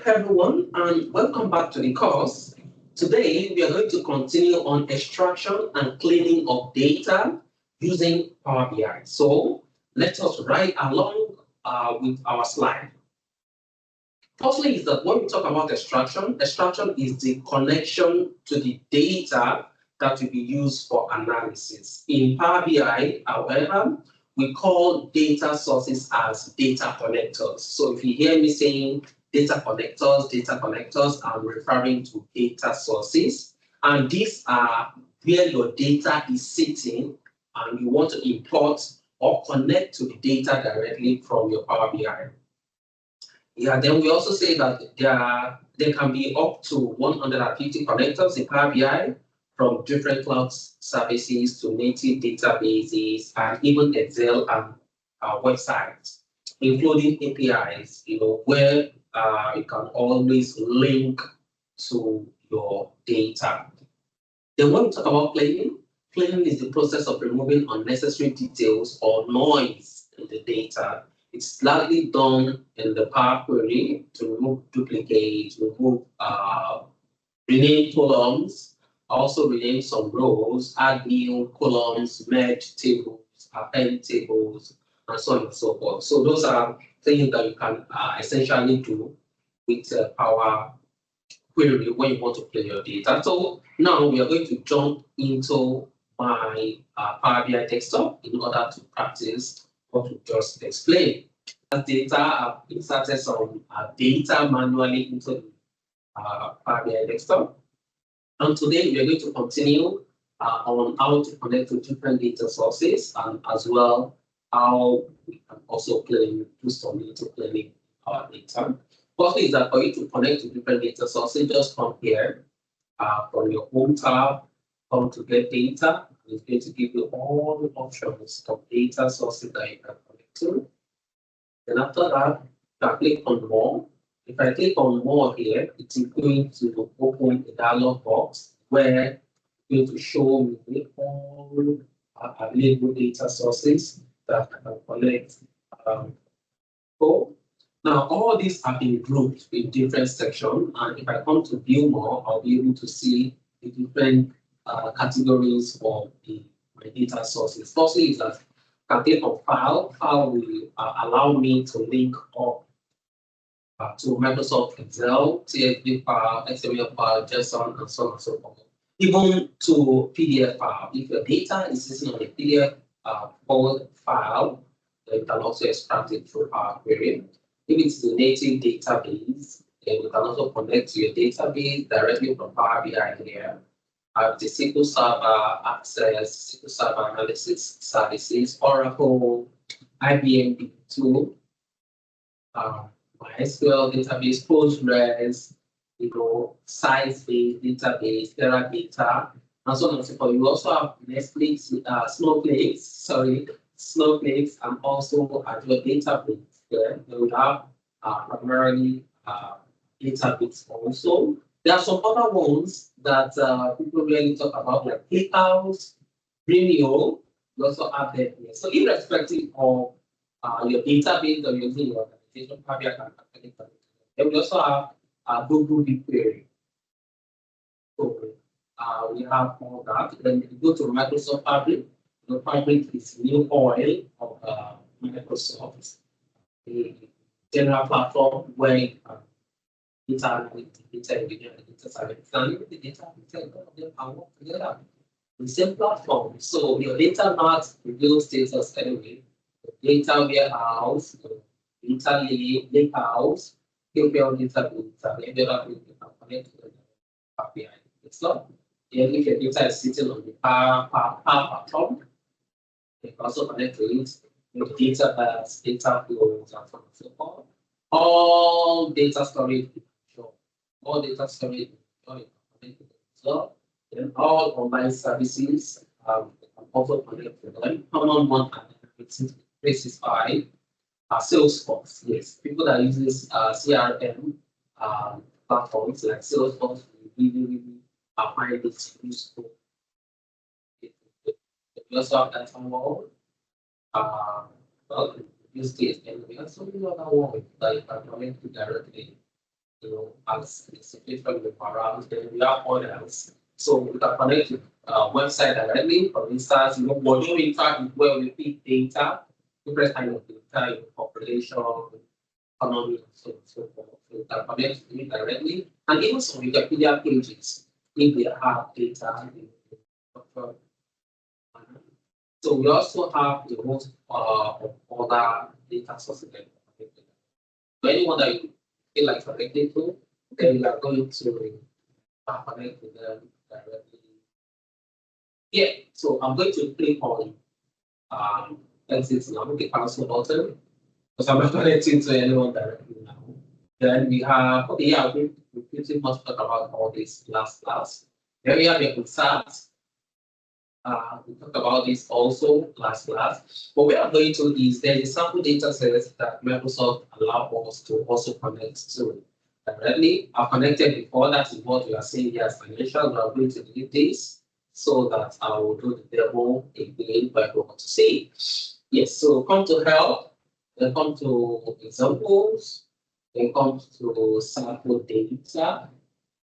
Hello, everyone, and welcome back to the course. Today, we are going to continue on extraction and cleaning of data using Power BI. So, let us ride along with our slide. Firstly, is that when we talk about extraction is the connection to the data that will be used for analysis. In Power BI, however, we call data sources as data connectors. So if you hear me saying data connectors, I'm referring to data sources. And these are where your data is sitting and you want to import or connect to the data directly from your Power BI. Yeah, then we also say that there can be up to 150 connectors in Power BI from different cloud services to native databases and even Excel and websites, including APIs, where you can always link to your data. Then when we talk about cleaning is the process of removing unnecessary details or noise in the data. It's largely done in the Power Query to remove duplicates, rename columns, also rename some rows, add new columns, merge tables, append tables, and so on and so forth. So those are things that you can essentially do with Power Query when you want to clean your data. So now we are going to jump into my Power BI desktop in order to practice what we just explained. As data, I've inserted some data manually into the Power BI desktop. And today we are going to continue on how to connect to different data sources and as well how we can also do some data cleaning our data. Firstly is that for you to connect to different data sources, just come here from your home tab, come to get data, and it's going to give you all the options of data sources that you can connect to. Then after that, you can click on more. If I click on more here, it's going to open a dialog box where it's going to show me all available data sources that I can connect for. Now, all these have been grouped in different sections, and if I come to view more, I'll be able to see the different categories of my data sources. Firstly, is that I can click on file. File will allow me to link up to Microsoft Excel, CSV file, XML file, JSON, and so on and so forth. Even to PDF file. If your data is sitting on a PDF file, then you can also extract it through Power Query. If it's the native database, then you can also connect to your database directly from Power BI here. The SQL Server Access, SQL Server Analysis Services, Oracle, IBM B2, MySQL database, Postgres, size-based database, Teradata, and so on and so forth. You also have Netflix, Snowflakes, and also Azure Database. Then we have primarily database also. There are some other ones that people really talk about, like ClickHouse, Vimeo. You also have them here. So irrespective of your database that you're using in your organization, probably I can connect them. Then we also have Google BigQuery. So we have all that. Then if you go to Microsoft Fabric, Fabric is new oil of Microsoft, the general platform where you can data engineer, data science, and even the data all of them can work together. The same platform. So your data mart reveals status anyway. The data warehouse, the data lake house, KPL database, and every other thing you can connect to the Power BI. It's not. If your data is sitting on the Power platform, you can also connect to it. The data bus, data flows, and so on and so forth. All data storage, all data storage, so then all online services also connect to them. Common one and 365 Salesforce. Yes, people that uses CRM platforms like Salesforce really find it useful. We also have that world. Well, use case, and we have so many other ones that you can connect to directly as the situation with around, then we have others. So we can connect to website directly. For instance, we're doing interact with where we feed data, different kind of data, population, economy, and so on and so forth. So we can connect to it directly. And even some Wikipedia pages, if they have data in the so we also have the host of other data sources. So anyone that you feel like connecting to, then you are going to connect with them directly. Yeah, so I'm going to click on exit now, the cancel button, because I'm not connecting to anyone directly now. Then we have, okay, yeah, we pretty much talk about all this last class. Then we have the inserts. We talked about this also last class. What we are going to is there is a sample data set that Microsoft allow us to also connect to directly. I've connected before, that is what we are seeing here as financial. We are going to delete this so that I will do the demo again by going to see. Yes, so come to help, then come to examples, then come to sample data,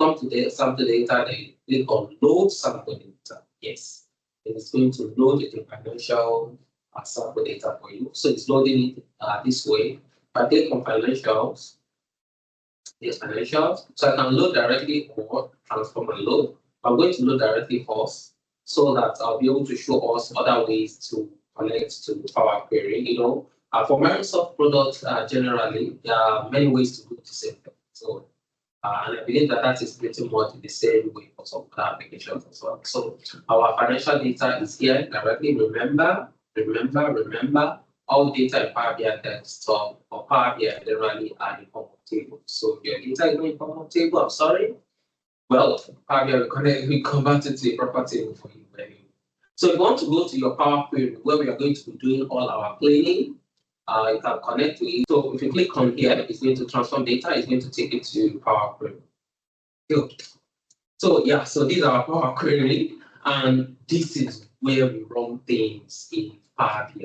come to the sample data, then click on load sample data. Yes. It's going to load the financial sample data for you. So it's loading it this way. If I click on financials, yes, financials. So I can load directly or transform and load. I'm going to load directly first so that I'll be able to show us other ways to connect to Power Query. For Microsoft products generally, there are many ways to do the same thing. So and I believe that that is pretty much the same way for some other applications as well. So our financial data is here directly. Remember, all data in Power BI desktop or Power BI generally are in form of table. So if your data is not in form of table, I'm sorry. Well, Power BI will convert it to a proper table for you anyway. So if you want to go to your Power Query where we are going to be doing all our cleaning, you can connect to it. So if you click on here, it's going to transform data, it's going to take it to Power Query. Good. So yeah, so these are Power Query, and this is where we run things in Power BI.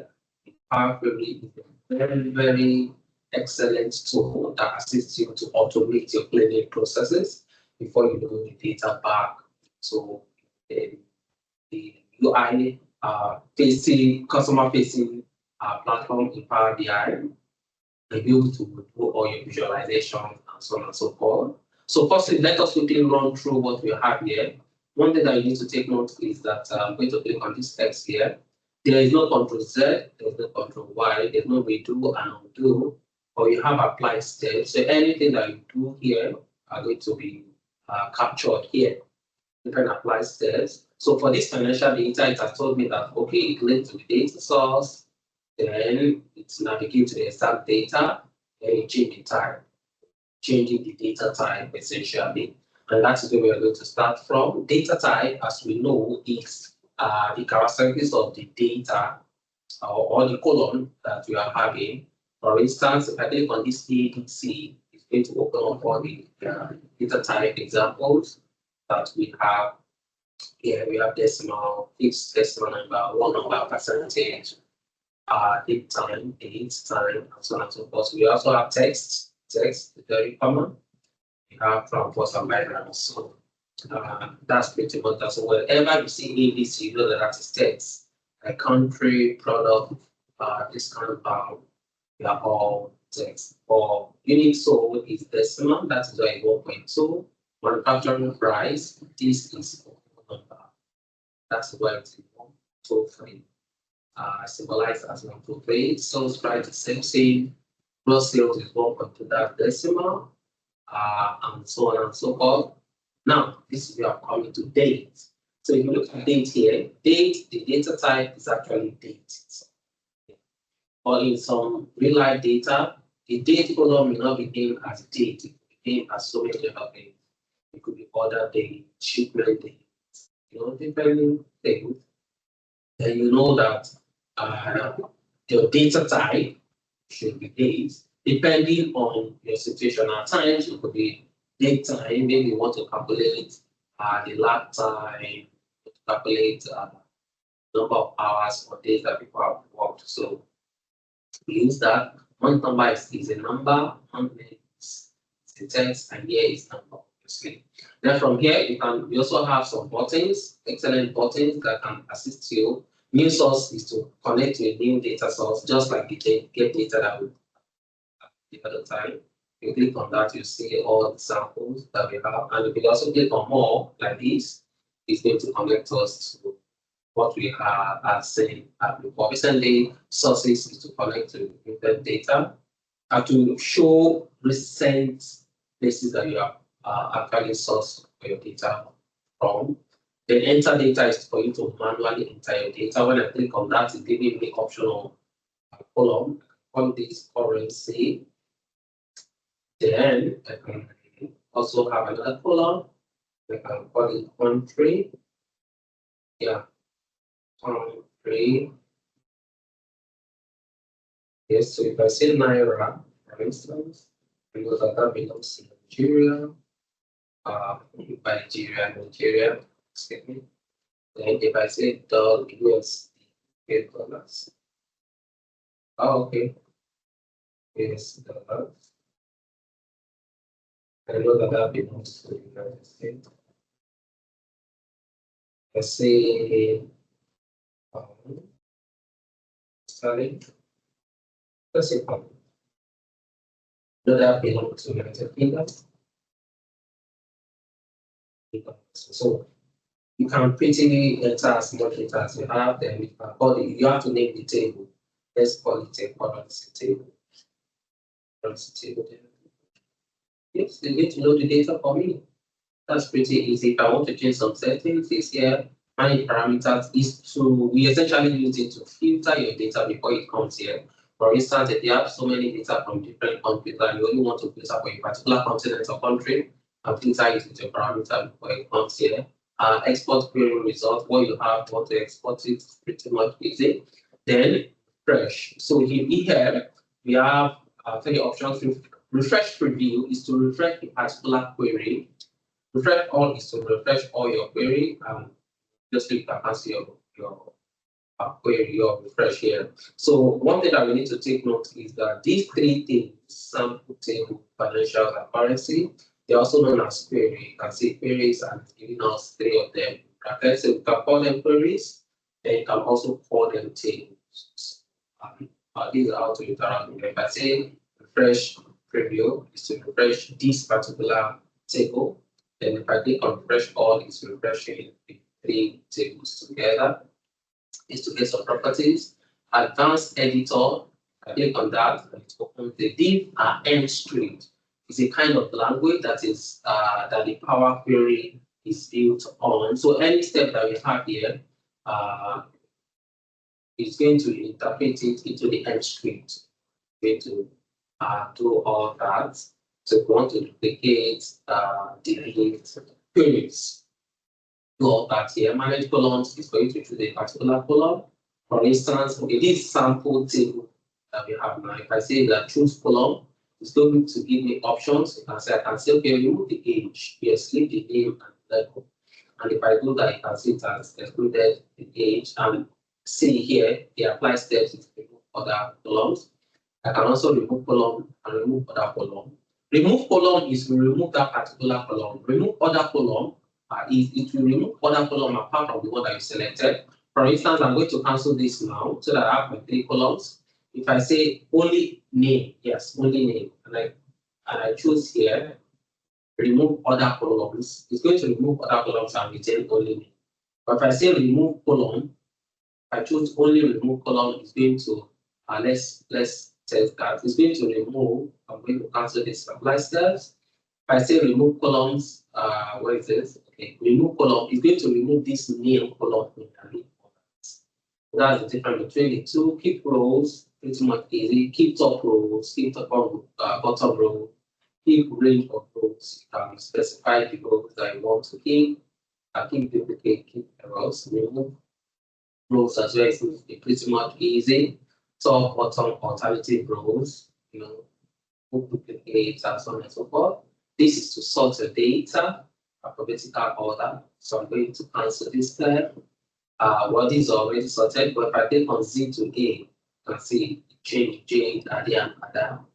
Power Query is a very, very excellent tool that assists you to automate your cleaning processes before you do the data back. So the UI facing, customer facing platform in Power BI, and be able to do all your visualization and so on and so forth. So firstly, let us quickly run through what we have here. One thing that you need to take note is that I'm going to click on this text here. There is no Control Z, there is no Control Y, there's no redo and undo, or you have applied steps. So anything that you do here are going to be captured here. You can apply steps. So for this financial data, it has told me that, okay, it links to the data source, then it's navigate to the exact data, then you change the type, changing the data type essentially. And that's where we are going to start from. Data type, as we know, is the characteristics of the data or the column that we are having. For instance, if I click on this ABC, it's going to open up all the data type examples that we have. Here we have decimal, fixed decimal number, one number, percentage, date time, and so on and so forth. We also have text is very common. We have from for some backgrounds. So that's pretty much that. So whenever you see ABC, you know that is text. A country, product, discount bound, we are all text. For unit sold is decimal, that is like 1.2. Manufacturing price, this is number. That's why it's 123. Symbolized as 123. Sales price is same thing. Gross sales is 1.2 that decimal, and so on and so forth. Now, this we are coming to date. So if you look at date here, date, the data type is actually date. Or in some real life data, the date column will not be named as date, it will be named as so many other things. It could be order date, shipment date, different things. Then you know that your data type should be days, depending on your situation. At times, it could be date time, maybe you want to calculate the lag time, calculate number of hours or days that people have worked. So we use that. Month number is a number, month is the text, and here is number, obviously. Then from here, we also have some buttons, excellent buttons that can assist you. New source is to connect to a new data source, just like the get data that we the other time. You click on that, you see all the samples that we have, and if you also click on more like this, it's going to connect us to what we are saying before. Recently, sources is to connect to the data and to show recent places that you have actually sourced for your data from. Then enter data is for you to manually enter your data. When I click on that, it's giving me option of column on this currency. Then I can also have another column. I can call it country. Yeah, country. Yes, so if I say Naira, for instance, I know that belongs to Nigeria. Nigeria, excuse me. Then if I say USD, dollars. Oh, okay. Yes, dollars. I know that belongs to the United States. Let's say sterling. Let's say pound. That belongs to the United Kingdom. So you can pretty enter as much data as you have, then you have to name the table. Let's call it a currency table. Currency table. Yes, you need to know the data for me. That's pretty easy. If I want to change some settings, it's here. Manage parameters is we essentially use it to filter your data before it comes here. For instance, if you have so many data from different countries and you only want to filter for a particular continent or country, and filter it with your parameter before it comes here. Export query result, what you have, want to export it, pretty much easy. Then refresh. So here we have three options. Refresh preview is to refresh a particular query. Refresh all is to refresh all your query. Just you can see your query, your refresh here. So one thing that we need to take note is that these three things, sample, table, financials, and currency, they're also known as query. You can see queries and giving us three of them. So we can call them queries, and you can also call them tables. These are how to interact with them. If I say refresh preview is to refresh this particular table, then if I click on refresh all, it's refreshing the three tables together. Is to get some properties. Advanced editor, I click on that, and it opens the div and end script. It's a kind of language that is that the Power Query is built on. So any step that we have here is going to interpret it into the end script. Going to do all that. So if we want to duplicate, delete queries, do all that here. Manage columns is going to choose a particular column. For instance, okay, this sample table that we have now, if I say that choose column, it's going to give me options. I can say, okay, remove the age. Yes, leave the name and level. And if I do that, you can see it has excluded the age. And see here, the apply steps is remove other columns. I can also remove column and remove other column. Remove column is to remove that particular column. Remove other column it will remove other column apart from the one that you selected. For instance, I'm going to cancel this now so that I have my three columns. If I say only name, yes, only name, and I choose here, remove other columns, it's going to remove other columns and retain only name. But if I say remove column, I choose only remove column, it's going to, let's test that. It's going to remove, I'm going to cancel this apply steps. If I say remove columns, what is this? Okay, remove column is going to remove this name column. That's the difference between the two. Keep rows, pretty much easy. Keep top rows, keep top bottom row, keep range of rows. You can specify the rows that you want to keep. Keep duplicate, keep errors, remove rows as well. It's pretty much easy. Top, bottom, alternative rows, duplicate, and so on and so forth. This is to sort the data, alphabetical order. So I'm going to cancel this step. This is already sorted, but if I click on Z to A, you can see change J, Adi, and Adam.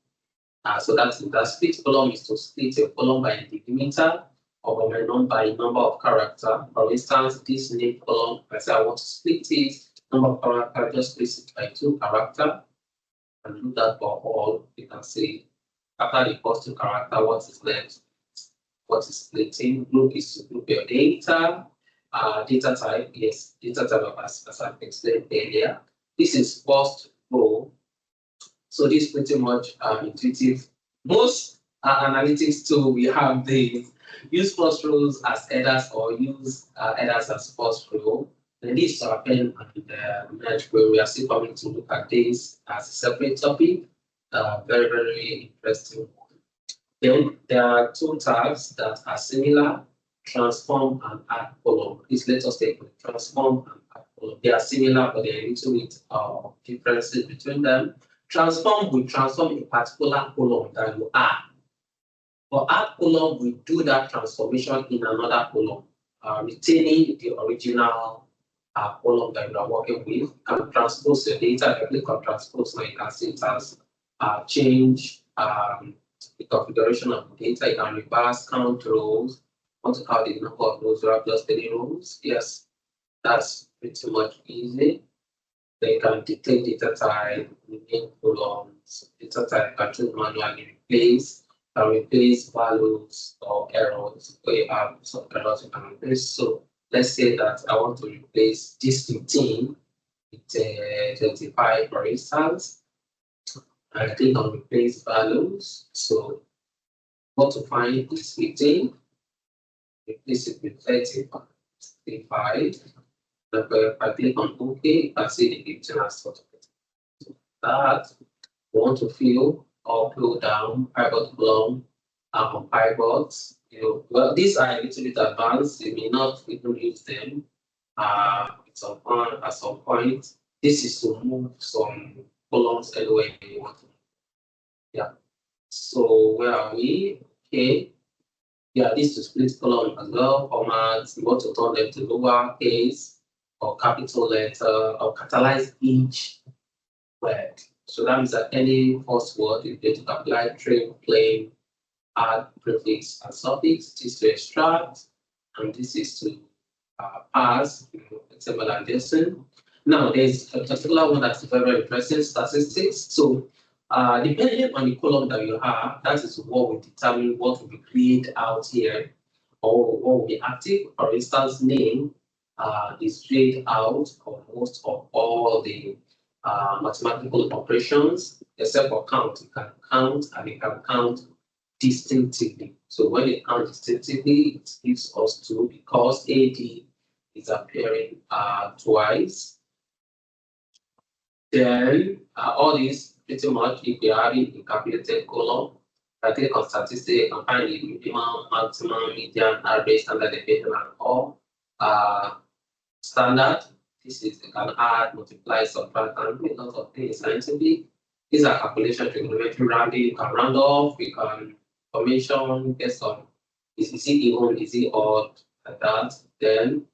So that's that split column is to split a column by delimiter or by number of character. For instance, this name column, if I say I want to split it, number of character, just split it by 2 character, and do that for all. You can see after the first 2 character, what is left? What is splitting? Group is to group your data. Data type, yes, data type as I've explained earlier. This is first row. So this is pretty much intuitive. Most analytics tool we have the use first rows as headers or use headers as first row. And this is our pen and merge where we are still coming to look at this as a separate topic. Very, very interesting. Then there are 2 tabs that are similar, transform and add column. Please let us take transform and add column. They are similar, but there are a little bit of differences between them. Transform will transform a particular column that you add. For add column, we do that transformation in another column, retaining the original column that you are working with. You can transpose your data. If you click on transpose, now you can see it as change the configuration of the data. You can reverse count rows. Want to count the number of rows? You have just 3 rows. Yes, that's pretty much easy. Then you can dictate data type, name columns, data type, can choose manually replace values or errors. Where you have some errors you can replace. So let's say that I want to replace this 15 with 25, for instance. I click on replace values. So what to find is 15, replace it with 35. If I click on OK, I see the 15 has sort of that. We want to fill or pull down pivot column on pivots. Well, these are a little bit advanced. You may not even use them at some point. This is to move some columns anywhere you want to. Yeah. So where are we? Okay. Yeah, this is split column as well. Formats. You want to turn them to lower case or capital letter or capitalize each word. So that means that any first word you get to apply trim, plain, add prefix and suffix. This is to extract, and this is to pass, example and JSON. Now there's a particular one that's very interesting, statistics. So depending on the column that you have, that is what will determine what will be played out here or what will be active. For instance, name is played out for most of all the mathematical operations, except for count. You can count and you can count distinctively. So when you count distinctively, it gives us 2 because AD is appearing twice. Then all these pretty much, if you are having a calculated column, I click on statistics, you can find the minimum, maximum, median, average, standard deviation, and all standard. This is you can add, multiply, subtract, and do a lot of things scientifically. These are calculations, trigonometry, rounding. You can round off, you can formation, get some. Is it even, is it odd, like that? Then,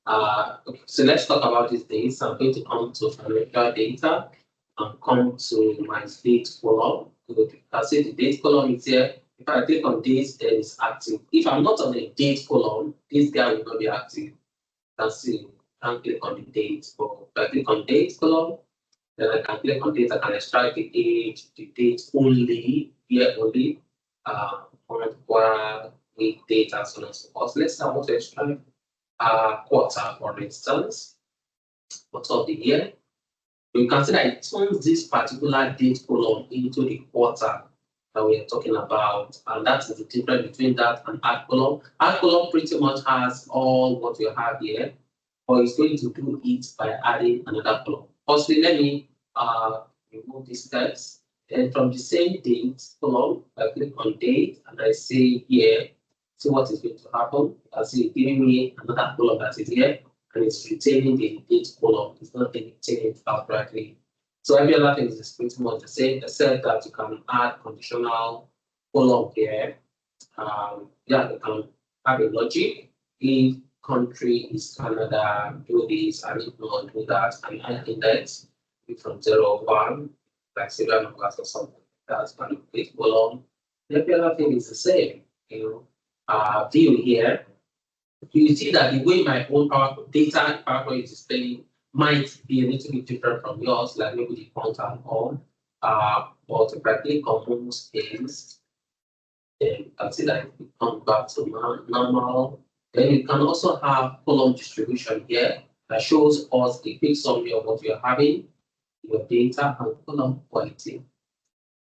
okay, so let's talk about these things. I'm going to come to financial data and come to my date column. You can see the date column is here. If I click on this, then it's active. If I'm not on the date column, this guy will not be active. You can see. Can click on the date. So if I click on date column, then I can click on date. I can extract the age, the date only, year only, month, week, date, and so on and so forth. Let's say I want to extract quarter, for instance, quarter of the year. You can see that it turns this particular date column into the quarter that we are talking about, and that is the difference between that and add column. Add column pretty much has all what you have here, but it's going to do it by adding another column. Firstly, let me remove these steps. Then from the same date column, I click on date and I say here, see what is going to happen. You can see it giving me another column that is here, and it's retaining the date column. It's not deleting it outrightly. So every other thing is pretty much the same, except that you can add conditional column here. Yeah, you can have a logic. If country is Canada, do this, and if not, do that, and add index from 0 1, like serial numbers or something like That's going to click column. Every other thing is the same. View here. You see that the way my own data PowerPoint is displaying might be a little bit different from yours, like maybe the font and all. But if I click on home space, then you can see that it comes back to normal. Then you can also have column distribution here that shows us a quick summary of what you're having, your data, and column quality.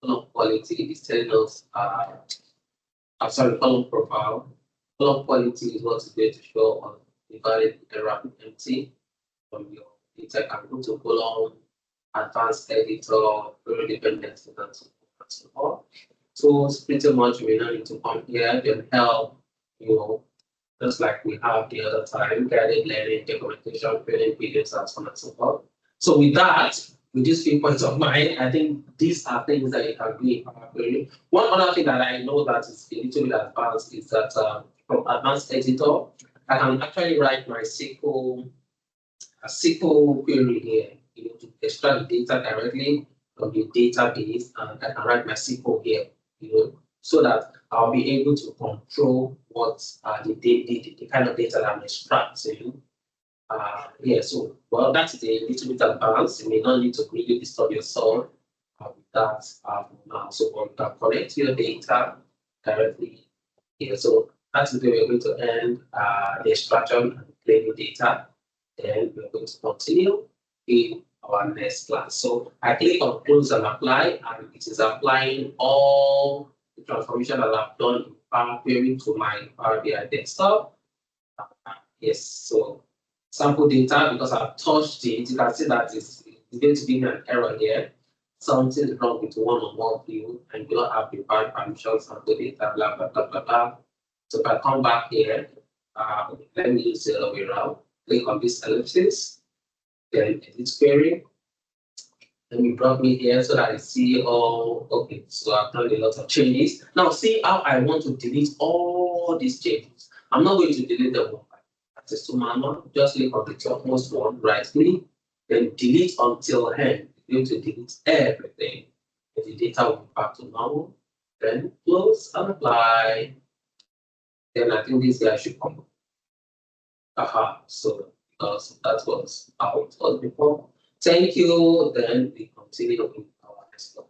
Column quality is telling us, column profile. Column quality is what is going to show on the valid error empty from your data. Can go to column, advanced editor, very dependency, and so on and so forth. So it's pretty much we don't need to come here, then help, just like we have the other time, guided learning, documentation, building videos, and so on and so forth. So with that, with these 3 points of mine, I think these are things that you can do in Power Query. One other thing that I know that is a little bit advanced is that from Advanced Editor, I can actually write my SQL query here, to extract the data directly from the database, and I can write my SQL here, so that I'll be able to control what the kind of data that I'm extracting. So well, that's a little bit advanced. You may not need to really disturb yourself with that now. So you can connect your data directly here. So that's the way we're going to end the extraction and cleaning data. Then we're going to continue in our next class. So I click on close and apply, and it is applying all the transformation that I've done in Power Query to my Power BI desktop. Yes, so sample data, because I've touched it, you can see that it's going to give me an error here. Something is wrong with one-on-one view, and you don't have the right permissions, sample data, blah, blah, blah, blah, blah. So if I come back here, let me use the other way around. Click on this ellipsis, then edit query. Then you brought me here so that I see all, okay, so I've done a lot of changes. Now see how I want to delete all these changes. I'm not going to delete them one by one. Access to manual, just click on the topmost one, right click, then delete until end. You're going to delete everything. And the data will be back to normal. Then close and apply. Then I think this guy should come. So because that was how it was before. Thank you. Then we continue in our next one.